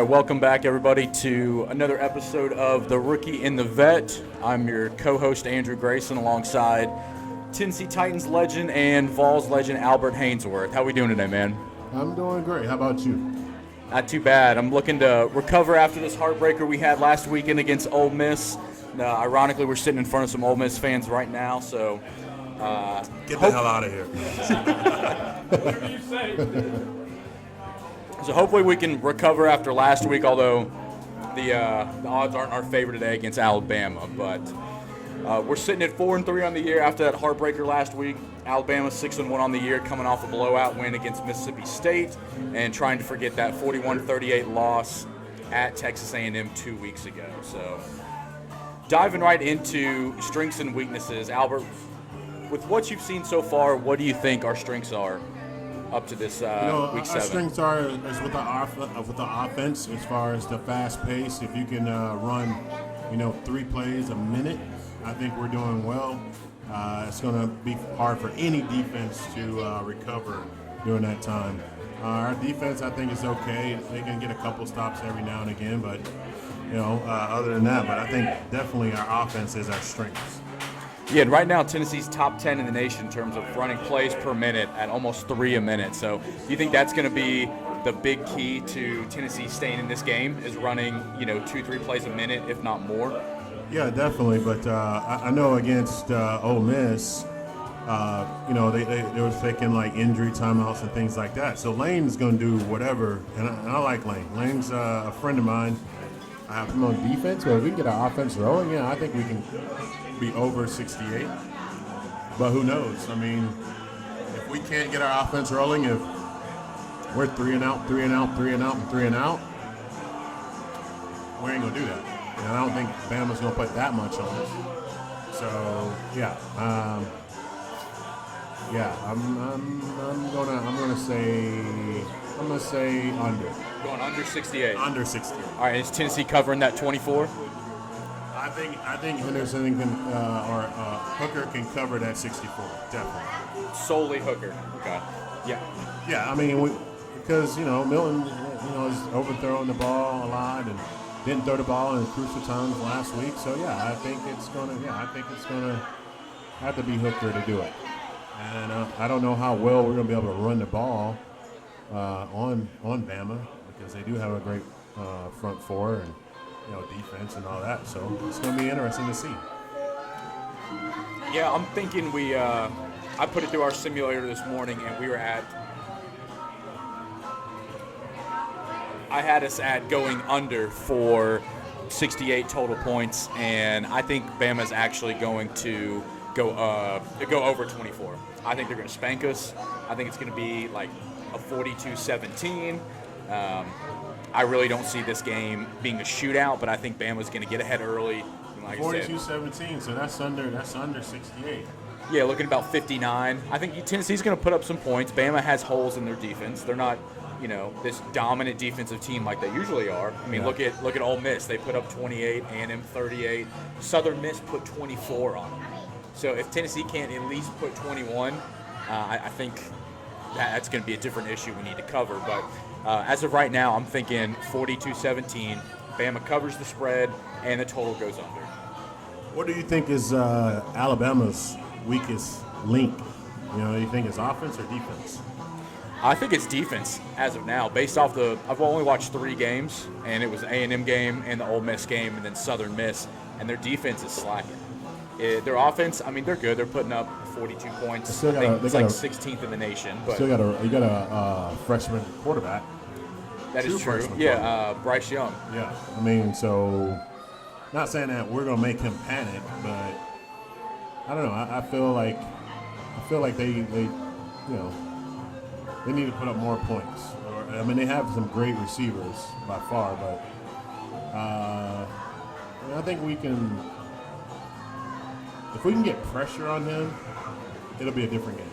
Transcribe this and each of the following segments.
right, welcome back, everybody, to another episode of The Rookie and the Vet. I'm your co-host, Andrew Grayson, alongside Tennessee Titans legend and Vols legend, Albert Haynesworth. How we doing today, man? I'm doing great. How about you? Not too bad. I'm looking to recover after this heartbreaker we had last weekend against Ole Miss. Ironically, we're sitting in front of some Ole Miss fans right now, so... Get the hell out of here. Whatever you say. So hopefully we can recover after last week, although the odds aren't our favor today against Alabama. But we're sitting at 4-3 on the year after that heartbreaker last week. Alabama 6-1 on the year, coming off a blowout win against Mississippi State, and trying to forget that 41-38 loss at Texas A&M 2 weeks ago. So diving right into strengths and weaknesses, Albert, with what you've seen so far, what do you think our strengths are up to this week 7? Our strengths are is with the offense as far as the fast pace. If you can run, 3 plays a minute, I think we're doing well. It's going to be hard for any defense to recover during that time. Our defense, I think, is okay. They can get a couple stops every now and again, but other than that, but I think definitely our offense is our strength. Yeah, and right now Tennessee's top 10 in the nation in terms of running plays per minute at almost 3 a minute. So do you think that's going to be the big key to Tennessee staying in this game, is running 2-3 plays a minute, if not more? Yeah, definitely. But I know against Ole Miss, they were taking like injury timeouts and things like that. So Lane's going to do whatever, and I like Lane. Lane's a friend of mine. I have him on defense, but if we can get our offense rolling, yeah, I think we can be over 68. But who knows? I mean, if we can't get our offense rolling, if we're 3 and out, 3 and out, 3 and out, and 3 and out, we ain't gonna do that. And I don't think Bama's gonna put that much on us. So I'm gonna say under. Going under 68. Under 68. All right, is Tennessee covering that 24? I think Henderson can Hooker can cover that 64, definitely. Solely Hooker. Okay. Yeah. Yeah, I mean, because Milton, is overthrowing the ball a lot and didn't throw the ball in crucial times last week. So yeah, I think it's gonna have to be Hooker to do it. And I don't know how well we're gonna be able to run the ball on Bama, because they do have a great front four and defense and all that. So it's going to be interesting to see. Yeah, I'm thinking I put it through our simulator this morning, and I had us at going under for 68 total points, and I think Bama's actually going to go over 24. I think they're going to spank us. I think it's going to be like a 42-17. I really don't see this game being a shootout, but I think Bama's going to get ahead early. Like 42-17, so that's under 68. Yeah, looking about 59. I think Tennessee's going to put up some points. Bama has holes in their defense. They're not, this dominant defensive team like they usually are. I mean, look at Ole Miss. They put up 28, A&M 38. Southern Miss put 24 on them. So if Tennessee can't at least put 21, I think that's going to be a different issue we need to cover. But as of right now, I'm thinking 42-17. Bama covers the spread, and the total goes under. What do you think is Alabama's weakest link? You think it's offense or defense? I think it's defense as of now. Based off I've only watched 3 games, and it was the A&M game and the Ole Miss game, and then Southern Miss, and their defense is slacking. Their offense, I mean, they're good. They're putting up 42 points. It's like 16th in the nation. But you got a freshman quarterback. That is true. Yeah, Bryce Young. Yeah, I mean, so not saying that we're gonna make him panic, but I don't know. I feel like they need to put up more points. I mean, they have some great receivers by far, but I think we can. If we can get pressure on him, it'll be a different game.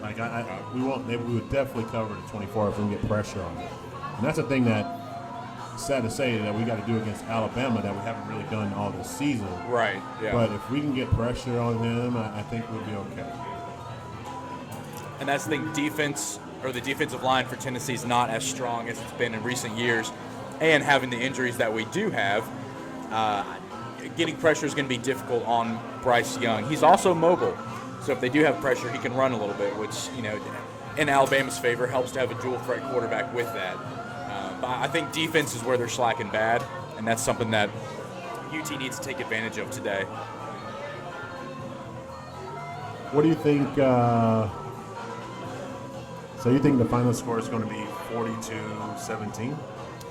Like we would definitely cover the 24 if we can get pressure on him. And that's the thing that, sad to say, that we got to do against Alabama that we haven't really done all this season. Right. Yeah. But if we can get pressure on him, I think we'll be okay. And that's the thing. The defensive line for Tennessee is not as strong as it's been in recent years. and having the injuries that we do have, getting pressure is going to be difficult on Bryce Young. He's also mobile, so if they do have pressure, he can run a little bit, which, in Alabama's favor, helps to have a dual threat quarterback with that. But I think defense is where they're slacking bad, and that's something that UT needs to take advantage of today. What do you think? So you think the final score is going to be 42-17?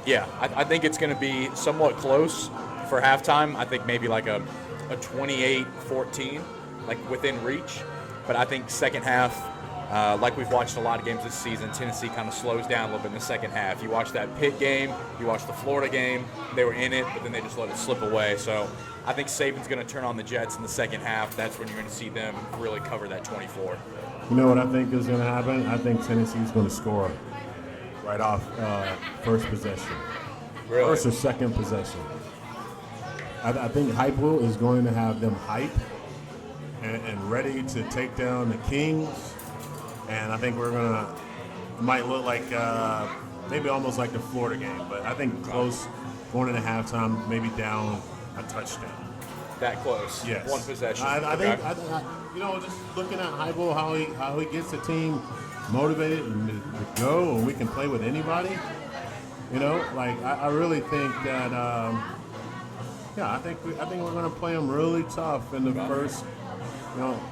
Yeah, I think it's going to be somewhat close for halftime. I think maybe like a 28-14, like within reach. But I think second half, like we've watched a lot of games this season, Tennessee kind of slows down a little bit in the second half. You watch that Pitt game, you watch the Florida game, they were in it, but then they just let it slip away. So I think Saban's going to turn on the Jets in the second half. That's when you're going to see them really cover that 24. You know what I think is going to happen? I think Tennessee's going to score right off first possession. Really? First or second possession. I think Hypewell is going to have them hype and ready to take down the Kings. And I think it might look like maybe almost like the Florida game, but I think close, going into halftime, maybe down a touchdown. That close? Yes. One possession. I think, just looking at Hypewell, how he gets the team motivated and to go, and we can play with anybody. I really think that. I think we're going to play them really tough in the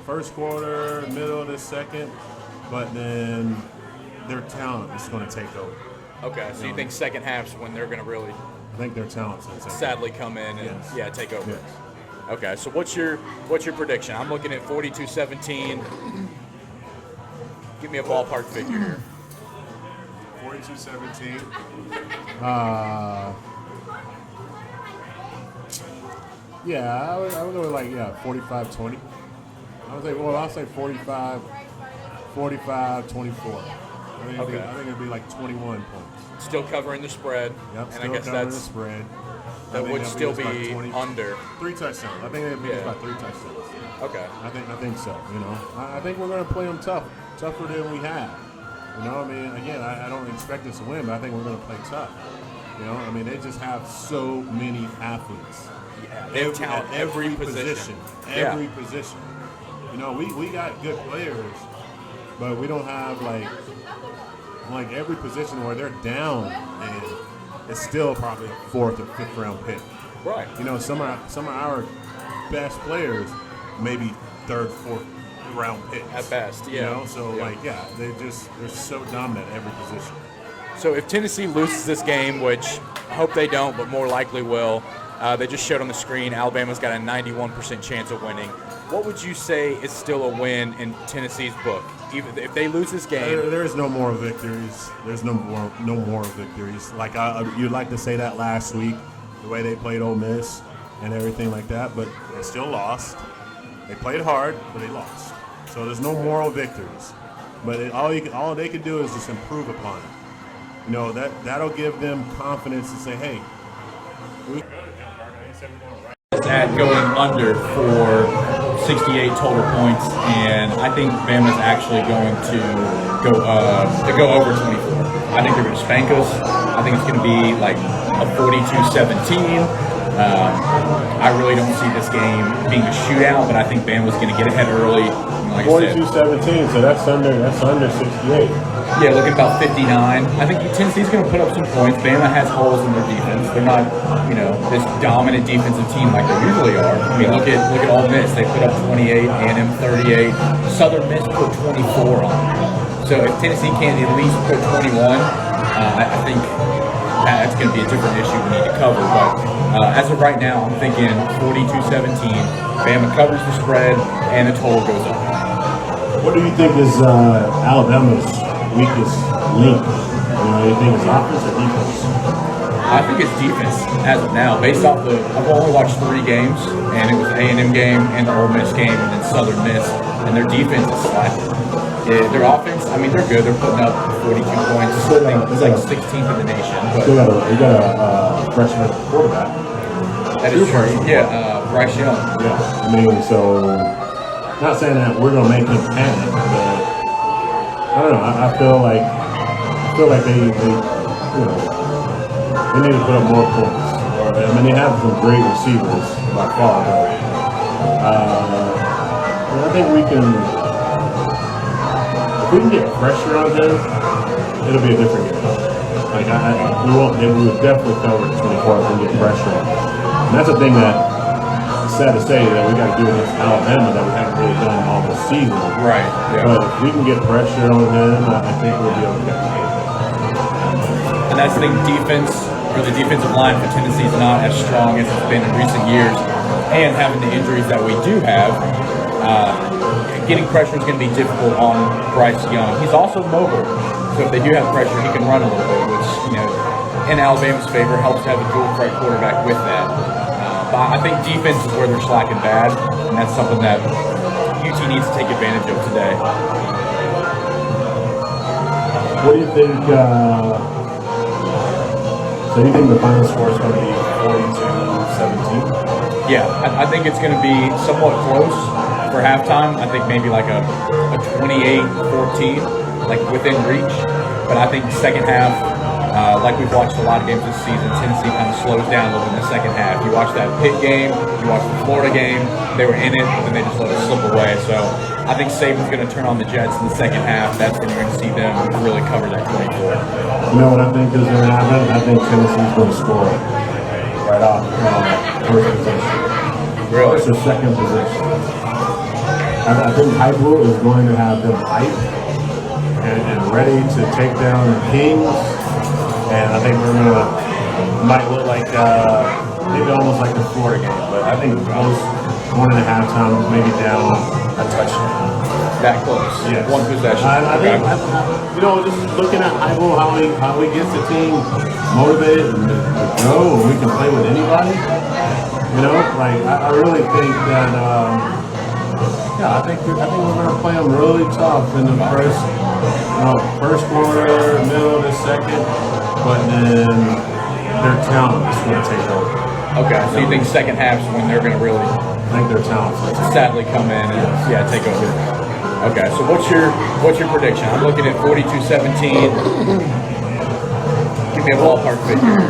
first quarter, middle of the second, but then their talent is going to take over. Okay, so you think second half's when they're going to really, I think their talent's going to take sadly come in and take over. Yes. Okay, so what's your prediction? I'm looking at 42-17. Give me a ballpark figure here. 42-17. I would go with 45-20. I'll say 45-24. I think it'd be like 21 points. Still covering the spread. Yep, and I guess that's the spread. That would still be under 3 touchdowns. I think it'd be about 3 touchdowns. Okay. I think so. I think we're going to play them tougher than we have. Again, I don't expect us to win, but I think we're going to play tough. They just have so many athletes. Yeah, they have talent at every position. Every position. We got good players, but we don't have like every position where they're down and it's still probably a 4th or 5th round pick. Right. Some of our best players maybe 3rd, 4th round picks. At best, yeah. They're so dominant at every position. So if Tennessee loses this game, which I hope they don't, but more likely will, they just showed on the screen Alabama's got a 91% chance of winning. What would you say is still a win in Tennessee's book? Even if they lose this game, there's no more victories. There's no more victories. You'd like to say that last week, the way they played Ole Miss and everything like that, but they still lost. They played hard, but they lost. So there's no moral victories. But all they can do is just improve upon it. That'll give them confidence to say, hey. At going under for 68 total points, and I think Bama's actually going to go over 24. I think they're going to spank us. I think it's going to be like a 42-17. I really don't see this game being a shootout, but I think Bama's going to get ahead early. Like 42-17, so that's under 68. Yeah, looking about 59. I think Tennessee's going to put up some points. Bama has holes in their defense. They're not, this dominant defensive team like they usually are. Look at Ole Miss. They put up 28, A&M 38. Southern Miss put 24 on them. So if Tennessee can at least put 21, I think that's going to be a different issue we need to cover. But as of right now, I'm thinking 42-17. Bama covers the spread, and the total goes up. What do you think is Alabama's weakest link? You think it's offense or defense? I think it's defense as of now. Based off I've only watched 3 games, and it was A&M game and the Ole Miss game, and then Southern Miss, and their defense is slacking. Their offense, they're good. They're putting up 42 points. It's like 16th in the nation. But you got a freshman quarterback. That is true. Yeah, Bryce Young. Yeah, so not saying that we're gonna make him panic, but I don't know. I feel like they they need to put up more points. I mean, they have some great receivers by far, but I think if we can get pressure on them, it'll be a different game. Like we would definitely cover the 24 if we get pressure on them. And that's the thing that it's sad to say that we got to do against Alabama that we haven't really done all this season. Right. Yeah. But if we can get pressure on them, I think we'll be okay. And that's the thing, defense, or the defensive line for Tennessee is not as strong as it's been in recent years. And having the injuries that we do have, getting pressure is going to be difficult on Bryce Young. He's also mobile, so if they do have pressure, he can run a little bit, which, in Alabama's favor, helps to have a dual threat quarterback with that. But I think defense is where they're slacking bad, and that's something that UT needs to take advantage of today. What do you think? So you think the final score is going to be 42-17? Yeah, I think it's going to be somewhat close for halftime. I think maybe like a 28-14, like within reach. But I think second half, like we've watched a lot of games this season, Tennessee kind of slows down a little in the second half. You watch that Pitt game, you watch the Florida game, they were in it, but then they just let it slip away. So I think Saban's going to turn on the Jets in the second half. That's when you're going to see them really cover that 24. You know what I think is going to happen? I think Tennessee's going to score right off first position. Really? First or second position. I think Heupel is going to have them hyped and ready to take down the Kings. And I think might look like maybe almost like the Florida game, but I think close 1.5 times, maybe down a touchdown. That close. Yes. One possession. I think, just looking at Heupel, how he gets the team motivated and to go, and we can play with anybody. I really think that. I think we're going to play them really tough in the first quarter, middle of the second, but then their talent is going to take over. Okay, so you think second half's when they're going to really, I think their talent is sadly come in and take over. Okay, so what's your prediction? I'm looking at 42-17. Give me a ballpark figure.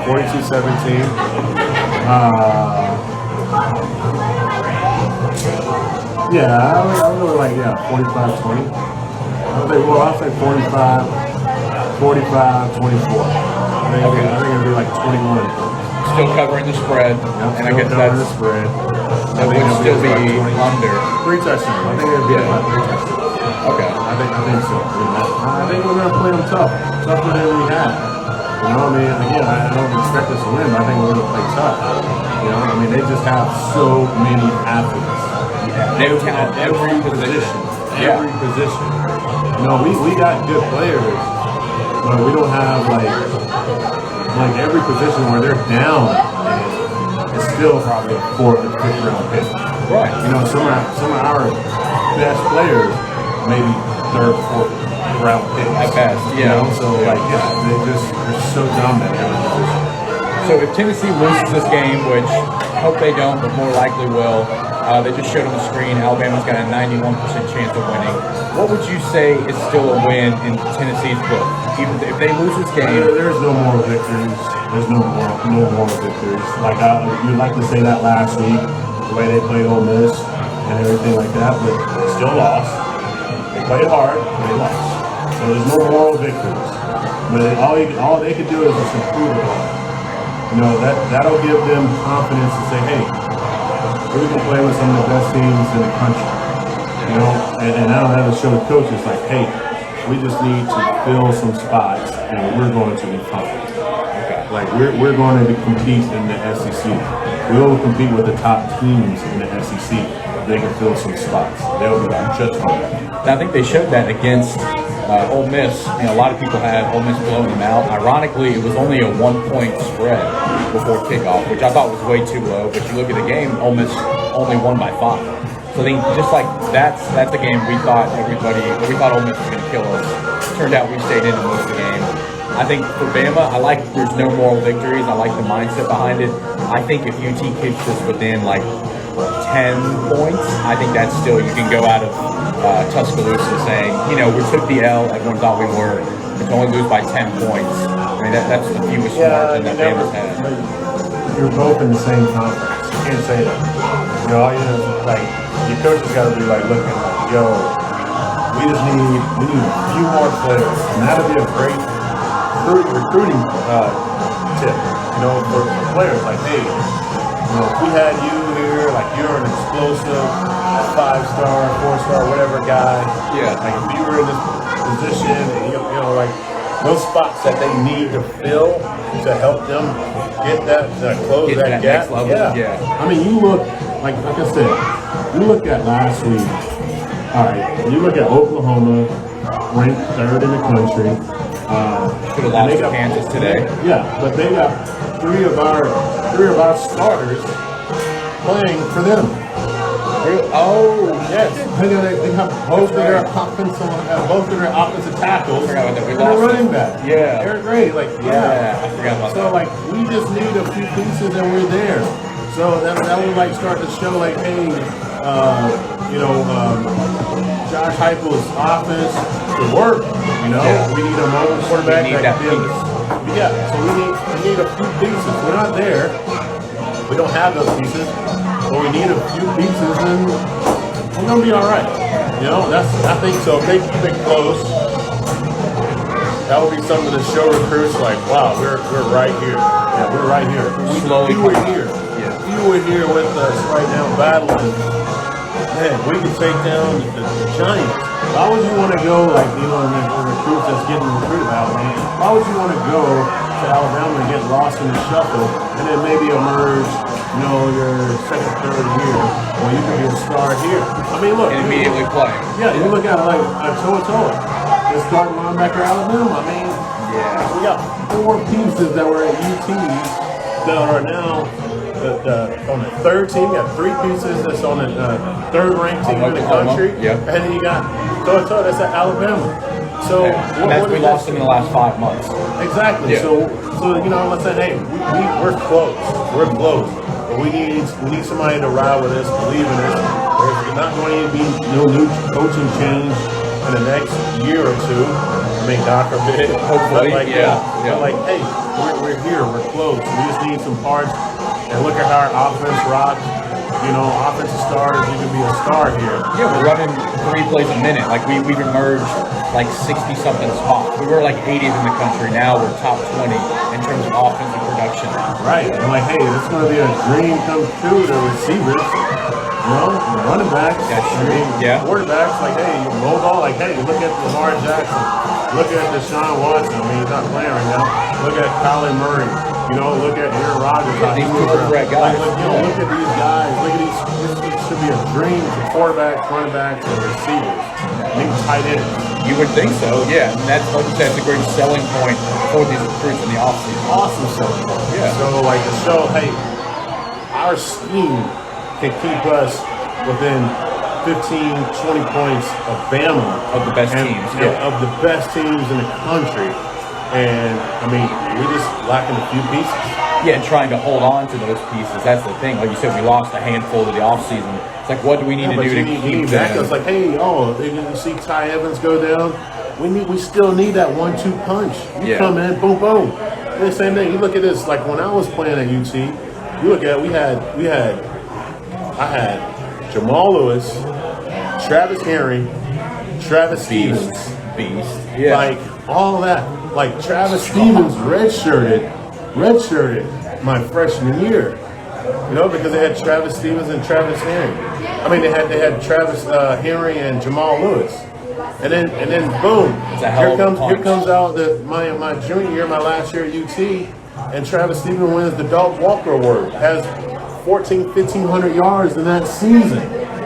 42-17. I really like 45-20. I'll say 45-24. I think it'll be like 21 points. Still covering the spread, and I guess that's the spread. That would still be under 3 touchdowns. I think it'll be about 3 touchdowns. Okay. I think so. I think we're gonna play them tougher than we have. Again, I don't expect us to win, but I think we're gonna play tough. They just have so many athletes. They have every position. Every position. We got good players, but we don't have like every position where they're down. It's still probably a 4th or 5th round pick. Right. Some of our best players, maybe 3rd, 4th round pick. At best, they're so dominant in every position. So if Tennessee loses this game, which I hope they don't, but more likely will, they just showed on the screen Alabama's got a 91% chance of winning. What would you say is still a win in Tennessee's book? Even if they lose this game, there's no moral victories. There's no moral victories. You'd like to say that last week, the way they played Ole Miss and everything like that, but they still lost. They played hard, and they lost. So there's no moral victories. But all they can do is just improve upon it. That'll give them confidence to say, hey, we can play with some of the best teams in the country. And now that'll show the coaches like, hey, we just need to fill some spots and we're going to be confident. Okay. We're going to compete in the SEC. We'll compete with the top teams in the SEC. They can fill some spots. They'll be just fine. I think they showed that against Ole Miss. A lot of people had Ole Miss blowing them out. Ironically, it was only a 1-point spread before kickoff, which I thought was way too low. But you look at the game, Ole Miss only won by 5. So I think just like that's the game we thought Ole Miss was going to kill us. Turned out we stayed in and most of the game. I think for Bama, there's no moral victories. I like the mindset behind it. I think if UT kicks this within 10 points, I think that's still, you can go out of Tuscaloosa saying, we took the L, everyone thought we were, but to only lose by 10 points. I mean, that's the fewest margin that Bama's had. You're both in the same conference. You can't say that. You know, all you know is like your coach has got to be like looking like, yo, we need a few more players, and that'll be a great recruiting tip. You know, for players like, hey, you know, if we had you here, like you're an explosive 5-star, 4-star, whatever guy. Yeah. Like if you were in this position, and you know, like those spots that they need to fill to help them get close that gap. Next level. Yeah. I mean, you look like I said, you look at last week. All right, you look at Oklahoma, ranked 3rd in the country. Could have lost to Kansas today. Yeah, but they got three of our starters playing for them. Oh, yes. They have both of their offensive tackles. I forgot about that. We and lost their running back. Yeah. They're great. Like, Yeah, I forgot about so, that. like, we just need a few pieces and we're there. So that would like start to show like, hey, Josh Heupel's offense could work. You know, Yeah. we need a mobile quarterback We need that can be able to- Yeah, so we need a few pieces. We're not there. We don't have those pieces, but we need a few pieces, and we're gonna be all right. You know, I think so. If they keep it close, that would be something to show recruits like, wow, we're right here. Yeah, we're right here. Slowly You were coming. here. Yeah. You were here with us right now battling. Man, we can take down the Giants. Why would you want to go like, you know, the recruits that's getting recruited out, man? Why would you want to go to Alabama and get lost in the shuffle and then maybe emerge, you know, your second, third year when you can be a star here? I mean, look. And immediately play. Yeah, you look at it like Toa, the starting linebacker Alabama. I mean, Yeah. we got 4 pieces that were at UT that are now on the 3rd team. You got 3 pieces that's on the 3rd ranked team in the country. Yep. And then you got Toa that's at Alabama. So We lost them in the last 5 months. Exactly. Yeah. So you know, let's say, hey, we're close. We're close. But we need somebody to ride with us, believe in us. There's not going to be no new coaching change in the next year or 2. I mean, God forbid. Hopefully, But yeah. But like, hey, we're here. We're close. We just need some parts. And look at how our offense rocks. You know, offensive stars. You can be a star here. Yeah, we're running 3 plays a minute. Like we've emerged like 60-something spots. We were like 80th in the country. Now we're top 20 in terms of offensive production. Right. I'm like, hey, this is going to be a dream come true to receivers. You know, the running backs. That's I true. mean, Yeah. Quarterbacks, like, hey, you low ball, like, hey, look at Lamar Jackson. Look at Deshaun Watson. I mean, he's not playing right now. Look at Kyler Murray. You know, look at Aaron Rodgers. How he These moves dual around. threat guys. Like, you know, Yeah. look at these guys. Look at these. This should be a dream for quarterbacks, running backs, and receivers. Maybe tight ends. You would think so, yeah. And that's, like you said, it's a great selling point for these recruits in the offseason. Awesome selling point. Yeah. So, like, to show, hey, our scheme can keep us within 15, 20 points of Bama. Of the best teams, yeah. Of the best teams in the country. And, I mean, we're just lacking a few pieces. Yeah, and trying to hold on to those pieces. That's the thing. Like you said, we lost a handful to the offseason. It's like, what do we need to But do to you keep need them? backups. Like, hey, you see Ty Evans go down. We still need that 1-2 punch. You Yeah. come in, boom, boom. And the same thing. You look at this. Like when I was playing at UT, you look at I had Jamal Lewis, Travis Henry, Travis Stevens. Beast. Yeah. Like all that. Like Travis Stevens redshirted my freshman year. You know, because they had Travis Stevens and Travis Henry. I mean, they had Travis Henry and Jamal Lewis. And then boom, It's a hell of a punch. here comes out my junior year, my last year at UT, and Travis Stevens wins the Doug Walker Award. Has 1,500 yards in that season.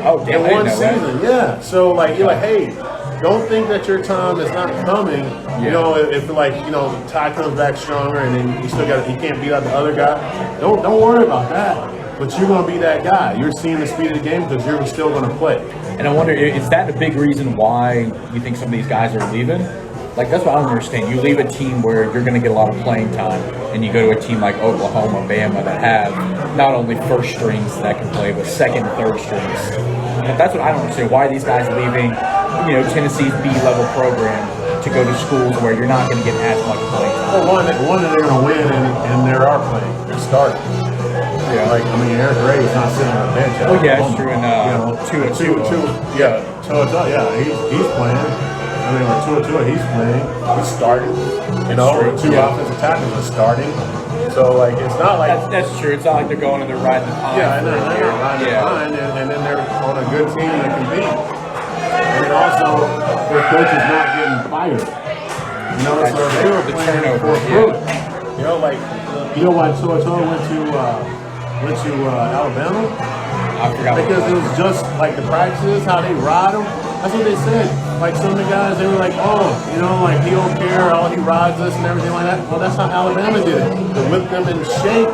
Oh, damn, I In one didn't know that. season, yeah. So like you're like, hey, don't think that your time is not coming. You know, if like, you know, Ty comes back stronger and then you can't beat out the other guy. Don't worry about that. But you're gonna be that guy. You're seeing the speed of the game because you're still gonna play. And I wonder, is that a big reason why you think some of these guys are leaving? Like, that's what I don't understand. You leave a team where you're going to get a lot of playing time, and you go to a team like Oklahoma, Bama, that have not only first strings that can play, but second and third strings. And that's what I don't understand. Why are these guys leaving, you know, Tennessee's B-level program to go to schools where you're not going to get as much playing time? Well, one that they're going to win, and they are playing. They're starting. Yeah. Like, I mean, Eric Ray is not sitting on the bench. Oh, yeah, it's true. And Tua. He's playing. I mean, with Tua, he's playing. He's starting. You know, with two offensive tackles are starting. So, like, it's not like... That's true. It's not like they're going and they're riding the pine. Yeah, and they're riding the pine, and then they're on a good team that can beat. And also, their coach is not getting fired. You know, so they were playing for fruit. You know, like, you know why Tua went to Alabama? I forgot. Because it was just like the practices, how they ride them. That's what they said. Like some of the guys, they were like, oh, you know, like he don't care, he rides us and everything like that. Well, that's how Alabama did it. To whip them in shape,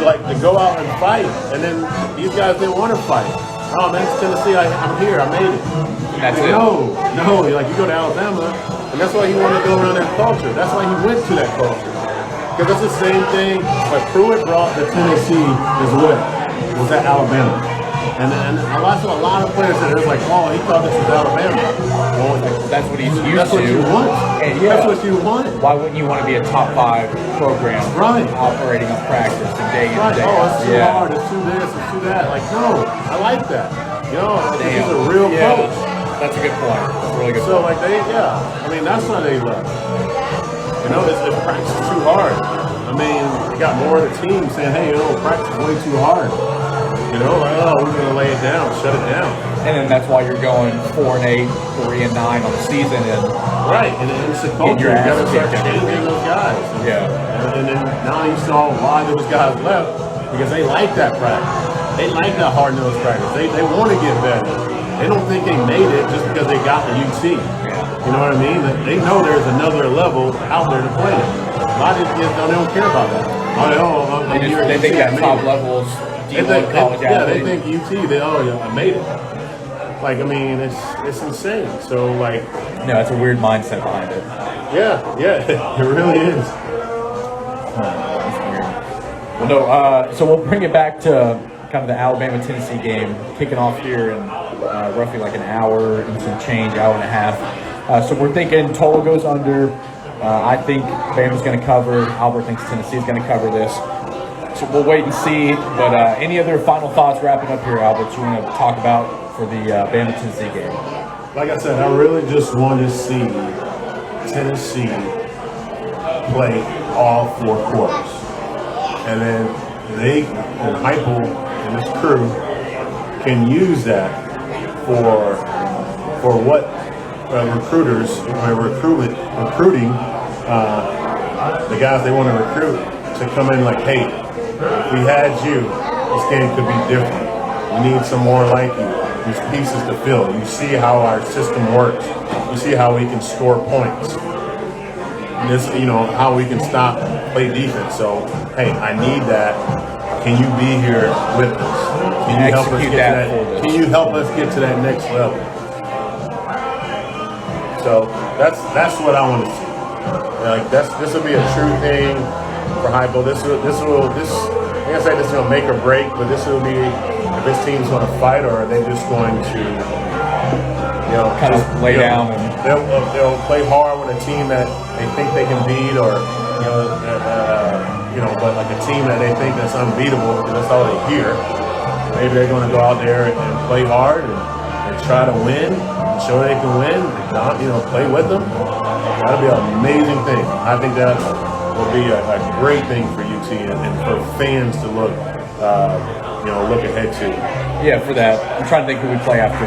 like to go out and fight. And then these guys didn't want to fight. Oh man, it's Tennessee, I'm here, I made it. That's it. No, like you go to Alabama, and that's why he wanted to go around that culture. That's why he went to that culture. Because it's the same thing what Pruitt brought to Tennessee as well, was at Alabama. And I watched a lot of players that was like, oh, he thought this was Alabama. Well, that's what he's used that's to. What you want. And that's what you want. Why wouldn't you want to be a top 5 program operating on practice and day in and day out? Oh, it's too hard, it's too this, it's too that. Like, no, I like that. You know, he's a real coach. That's a good point. That's a really good so, point. like, I mean, that's why they left. You know, it's practice is too hard. I mean, you got more of the team saying, hey, practice is way too hard. You know, like, oh, we're going to lay it down, shut it down. And then that's why you're going 4-8, 3-9 on the season. Right, and it's a culture. You got to start changing those guys. And then now you saw why those guys left, because they like that practice. They like that hard-nosed practice. They want to get better. They don't think they made it just because they got the UT. You know what I mean? They know there's another level out there to play. A lot of these kids don't care about that. They think that top levels D1 college athlete. They think UT, I made it. Like, I mean, it's insane. So, like... No, it's a weird mindset behind it. Yeah, it really is. That's weird. Well, no, so we'll bring it back to kind of the Alabama-Tennessee game, kicking off here in roughly like an hour and some change, hour and a half. So we're thinking total goes under. I think Bama's going to cover. Albert thinks Tennessee's going to cover this. So we'll wait and see. But any other final thoughts wrapping up here, Albert, you want to talk about for the Bama-Tennessee game? Like I said, I really just want to see Tennessee play all 4 quarters. And then and Heupel and his crew can use that for what recruiters are recruiting the guys they want to recruit to come in like, hey, if we had you, this game could be different. We need some more like you. These pieces to fill. You see how our system works. You see how we can score points. This, how we can play defense. So, hey, I need that. Can you be here with us? Can you help us get to that? Can you help us get to that next level? So that's what I want to see. Like this will be a true thing for Heupel. This I can't say this is gonna make or break, but this will be if this team's gonna fight or are they just going to kind of lay down and they'll play hard with a team that they think they can beat or but like a team that they think that's unbeatable because that's all they hear. Maybe they're going to go out there and play hard and try to win, and show they can win. Play with them. That'll be an amazing thing. I think that will be a great thing for UT and for fans to look ahead to. Yeah, for that. I'm trying to think who we play after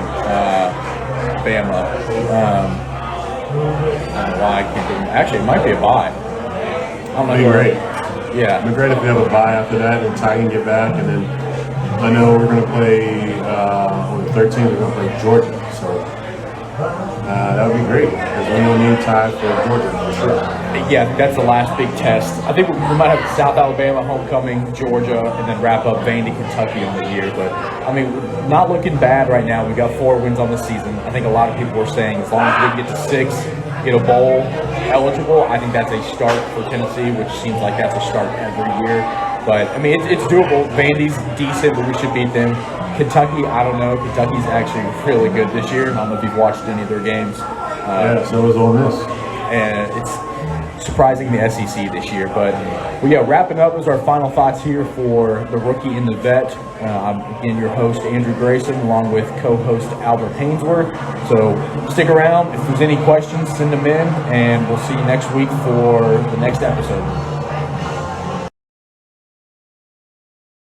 Bama. I don't know why I can't think. Actually, it might be a bye. I'm not sure. Great. Yeah. It'd be great if we have a bye after that and Ty can get back. And then I know we're going to play on the 13th, we're going to play Georgia. So that would be great because we don't need Ty for Georgia for sure. Yeah, that's the last big test. I think we might have South Alabama, homecoming, Georgia, and then wrap up Vandy, Kentucky on the year. But, I mean, not looking bad right now. We got 4 wins on the season. I think a lot of people were saying as long as we get to 6, get a bowl eligible, I think that's a start for Tennessee, which seems like that's a start every year. But, I mean, it's doable. Vandy's decent, but we should beat them. Kentucky, I don't know. Kentucky's actually really good this year. I don't know if you've watched any of their games. So was Ole Miss. And it's surprising the SEC this year. But yeah, wrapping up is our final thoughts here for the rookie and the vet. I'm again your host, Andrew Grayson, along with co-host Albert Haynesworth. So stick around. If there's any questions, send them in, and we'll see you next week for the next episode.